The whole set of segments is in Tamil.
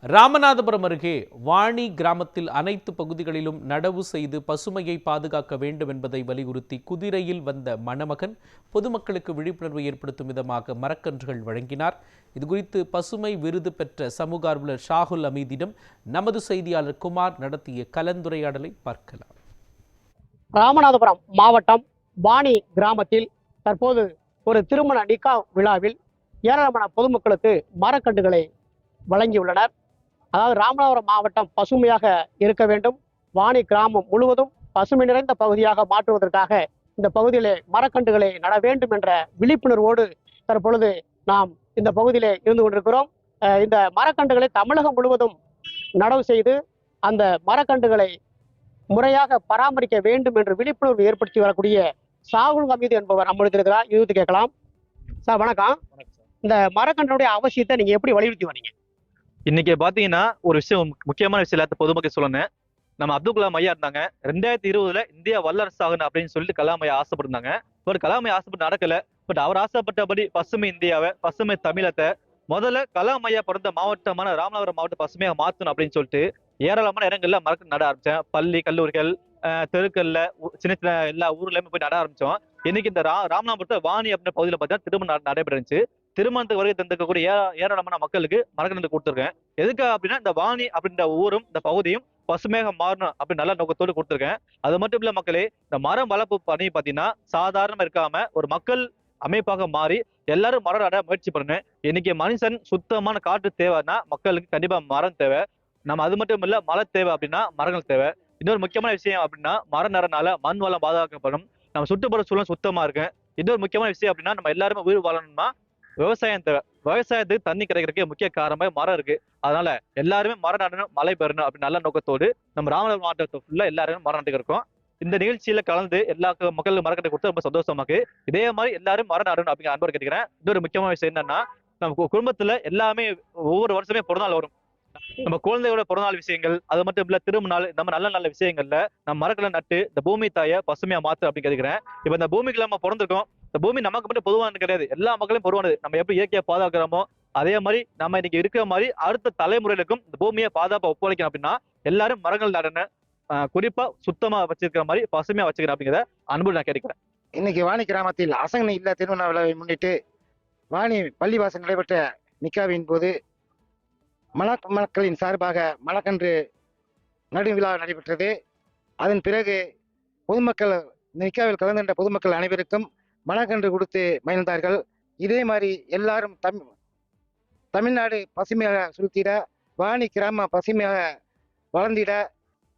ராமநாதபுரம் அருகே வாணி கிராமத்தில் அனைத்து பகுதிகளிலும் நடவு செய்து பசுமையை பாதுகாக்க வேண்டும் என்பதை வலியுறுத்தி குதிரையில் வந்த மணமகன் பொதுமக்களுக்கு விழிப்புணர்வு ஏற்படுத்தும் விதமாக மரக்கன்றுகள் வழங்கினார். இதுகுறித்து பசுமை விருது பெற்ற சமூக ஆர்வலர் ஷாகுல் அமீதிடம் நமது செய்தியாளர் குமார் நடத்திய கலந்துரையாடலை பார்க்கலாம். ராமநாதபுரம் மாவட்டம் வாணி கிராமத்தில் தற்போது ஒரு திருமண நிக்கா விழாவில் ஏராளமான பொதுமக்களுக்கு மரக்கன்றுகளை வழங்கியுள்ளனர். அதாவது ராமநாதபுரம் மாவட்டம் பசுமையாக இருக்க வேண்டும், வாணி கிராமம் முழுவதும் பசுமை நிறைந்த பகுதியாக மாற்றுவதற்காக இந்த பகுதியிலே மரக்கன்றுகளை நட வேண்டும் என்ற விழிப்புணர்வோடு தற்பொழுது நாம் இந்த பகுதியிலே இருந்து கொண்டிருக்கிறோம். இந்த மரக்கன்றுகளை தமிழகம் முழுவதும் நடவு செய்து அந்த மரக்கன்றுகளை முறையாக பராமரிக்க வேண்டும் என்று விழிப்புணர்வு ஏற்படுத்தி வரக்கூடிய ஷாகுல் அமீது என்பவர் நம்மளுக்கு இருக்கிறார். இது கேட்கலாம். சார் வணக்கம். இந்த மரக்கன்றுடைய அவசியத்தை நீங்க எப்படி வலியுறுத்தி வரீங்க? இன்னைக்கு பாத்தீங்கன்னா ஒரு விஷயம், முக்கியமான விஷயம் எல்லாத்த பொதுமக்கள் சொல்லணும். நம்ம அப்துல் கலாம் ஐயா இருந்தாங்க. 2020 இந்தியா வல்லரசு ஆகணும் அப்படின்னு சொல்லிட்டு கலாம் ஐயா ஆசைப்பட்டிருந்தாங்க. பட் கலாம் ஐயா ஆசைப்பட்டு நடக்கல. பட் அவர் ஆசைப்பட்டபடி பசுமை இந்தியாவை, பசுமை தமிழத்தை முதல்ல கலாம் ஐயா பிறந்த மாவட்டமான ராமநாதபுரம் மாவட்டம் பசுமையாக மாற்றணும் அப்படின்னு சொல்லிட்டு ஏராளமான இடங்கள்ல மரக்கன்று நட ஆரம்பிச்சேன். பள்ளி, கல்லூரிகள், தெருக்கல்ல, சின்ன சின்ன எல்லா ஊர்லயுமே போய் நட ஆரம்பிச்சோம். இன்னைக்கு இந்த ராமநாதபுரத்தை வாணி அப்படின்ற பகுதியில் பார்த்தீங்கன்னா திருமணம் நடைபெறுச்சு. திருமணத்துக்கு வருகை தந்திருக்கக்கூடிய ஏராளமான மக்களுக்கு மரக்கன்று கொடுத்துருக்கேன். எதுக்காக அப்படின்னா இந்த வாணி அப்படின்ற ஊரும் இந்த பகுதியும் பசுமையாக மாறணும் அப்படின்னு நல்ல நோக்கத்தோடு கொடுத்துருக்கேன். அது மட்டும் இல்ல மக்களே, இந்த மரம் வளர்ப்பு பணி பார்த்தீங்கன்னா சாதாரணமா இருக்காம ஒரு மக்கள் அமைப்பாக மாறி எல்லாரும் மரம் நட முயற்சி பண்ணணும். இன்னைக்கு மனுஷன் சுத்தமான காற்று தேவைன்னா மக்களுக்கு கண்டிப்பா மரம் தேவை. நம்ம அது மட்டும் இல்ல, மழை தேவை அப்படின்னா மரங்கள் தேவை. இன்னொரு முக்கியமான விஷயம் அப்படின்னா மரம் நடனால மண் வளம் பாதுகாக்கப்படும், நம்ம சுற்றுப்புற சூழல் சுத்தமா இருக்கு. இன்னொரு முக்கியமான விஷயம் அப்படின்னா நம்ம எல்லாருமே உயிர் வாழணும்னா விவசாயம் தேவை. விவசாயத்துக்கு தண்ணி கிடைக்கிறதுக்கு முக்கிய காரணமே மரம் இருக்கு. அதனால எல்லாருமே மரம் நடணும், மழை பெறணும் அப்படின்னு நல்ல நோக்கத்தோடு நம்ம ராமநாதபுரம் மாவட்டத்தை ஃபுல்லா எல்லாருமே மரம் நட்டு இருக்கோம். இந்த நிகழ்ச்சியில கலந்து எல்லா மக்களுக்கு மரக்கட்டை கொடுத்து ரொம்ப சந்தோஷமா இருக்கு. இதே மாதிரி எல்லாரும் மரம் நடணும் அப்படிங்கிற அன்போடு கேட்டுக்கிறேன். இன்னொரு முக்கியமான விஷயம் என்னன்னா, நம்ம குடும்பத்துல எல்லாமே ஒவ்வொரு வருஷமே பிறந்தநாள் வரும். நம்ம குழந்தையோட பிறந்தநாள் விஷயங்கள், அது மட்டும் இல்ல திருமணநாள், இந்த மாதிரி நல்ல நல்ல விஷயங்கள்ல நம்ம மரங்களை நட்டு இந்த பூமி தாயை பசுமையா மாத்து அப்படின்னு கேட்கிறேன். இப்ப இந்த பூமிக்கு நம்ம பிறந்திருக்கோம். இந்த பூமி நமக்கு மட்டும் பொதுவானது கிடையாது, எல்லா மக்களையும் பொதுவானது. நம்ம எப்படி இயற்கையை பாதுகாக்கிறோமோ அதே மாதிரி நம்ம இன்னைக்கு இருக்கிற மாதிரி அடுத்த தலைமுறைகளுக்கும் இந்த பூமியை பாதுகாப்பா ஒப்படைக்கணும் அப்படின்னா எல்லாரும் மரங்கள் நடணும், குறிப்பா சுத்தமா வச்சிருக்கிற மாதிரி பசுமையா வச்சுக்கிறேன் அப்படிங்கிறத அன்பு நான் கேட்கிறேன். இன்னைக்கு வாணி கிராமத்தில் அசங்கனை இல்ல திருமண விழாவை முன்னிட்டு வாணி பள்ளிவாசல் நடைபெற்ற நிக்காவின் போது மக்களின் சார்பாக மரக்கன்று நடு விழா நடைபெற்றது. அதன் பிறகு பொதுமக்கள் நிக்காவில் கலந்து கொண்ட பொதுமக்கள் அனைவருக்கும் மரக்கன்று கொடுத்து மகிழ்ந்தார்கள். இதே மாதிரி எல்லாரும் தமிழ்நாடு பசுமையாக சுருத்திட, வாணி கிராம பசுமையாக வளர்ந்திட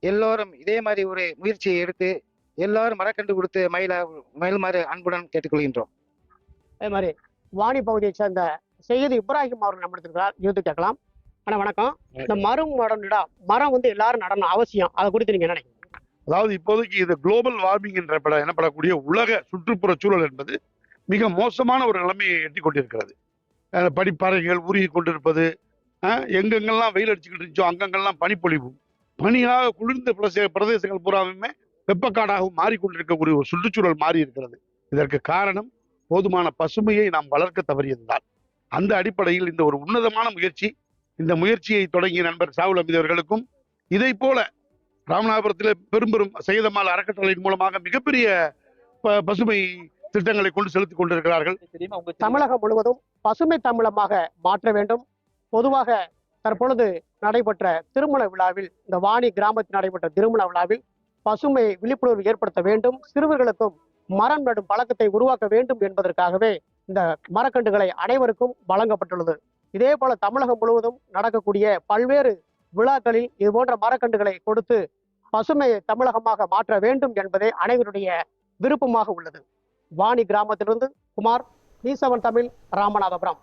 எல்லோரும் இதே மாதிரி ஒரு முயற்சியை எடுத்து எல்லாரும் மரக்கன்று கொடுத்து மகிழுமாறு அன்புடன் கேட்டுக்கொள்கின்றோம். அதே மாதிரி வாணி பகுதியை சேர்ந்த செய்தி இப்ராஹிம் அவர்கள் நம்மளுக்கு யூத்து கேட்கலாம். ஆனா வணக்கம். இந்த மரம் எல்லாரும் நடனம் அவசியம், அதை குறித்து நீங்க என்ன நினைக்கிறீங்க? அதாவது இப்போதைக்கு இது குளோபல் வார்மிங் எனப்படக்கூடிய உலக சுற்றுப்புற சூழல் என்பது மிக மோசமான ஒரு நிலைமையை எட்டி கொண்டிருக்கிறது. பனிப்பாறைகள் உருகி கொண்டிருப்பது, எங்கெங்கெல்லாம் வெயில் அடிச்சுக்கிட்டு இருந்துச்சோ அங்கங்கெல்லாம் பனிப்பொழிவு, பனியாக குளிர்ந்த பிரதேசங்கள் பூராவுமே வெப்பக்காடாகவும் மாறிக்கொண்டிருக்கக்கூடிய ஒரு சுற்றுச்சூழல் மாறி இருக்கிறது. இதற்கு காரணம் போதுமான பசுமையை நாம் வளர்க்க தவறியதுதான். அந்த அடிப்படையில் இந்த ஒரு உன்னதமான முயற்சி, இந்த முயற்சியை தொடங்கிய நண்பர் ஷாகுல் அமீது அவர்களுக்கும், இதை போல ராமநாதபுரத்தில் பெரும் சையதம்மாள் அறக்கட்டளையின் மூலமாக மிகப்பெரிய பசுமை திட்டங்களை கொண்டு செலுத்திக் கொண்டிருக்கிறார்கள். தமிழகம் முழுவதும் பசுமை தமிழமாக மாற்ற வேண்டும். பொதுவாக தற்பொழுது நடைபெற்ற திருமண விழாவில், இந்த வாணி கிராமத்தில் நடைபெற்ற திருமண விழாவில் பசுமை விழிப்புணர்வு ஏற்படுத்த வேண்டும், சிறுவர்களுக்கும் மரம் நடும் பழக்கத்தை உருவாக்க வேண்டும் என்பதற்காகவே இந்த மரக்கன்றுகளை அனைவருக்கும் வழங்கப்பட்டுள்ளது. இதே போல தமிழகம் முழுவதும் நடக்கக்கூடிய பல்வேறு விழாக்களில் இது போன்ற மரக்கன்றுகளை கொடுத்து பசுமை தமிழகமாக மாற்ற வேண்டும் என்பதே அனைவருடைய விருப்பமாக உள்ளது. வாணி கிராமத்திலிருந்து குமார், நியூஸ் 7 தமிழ், ராமநாதபுரம்.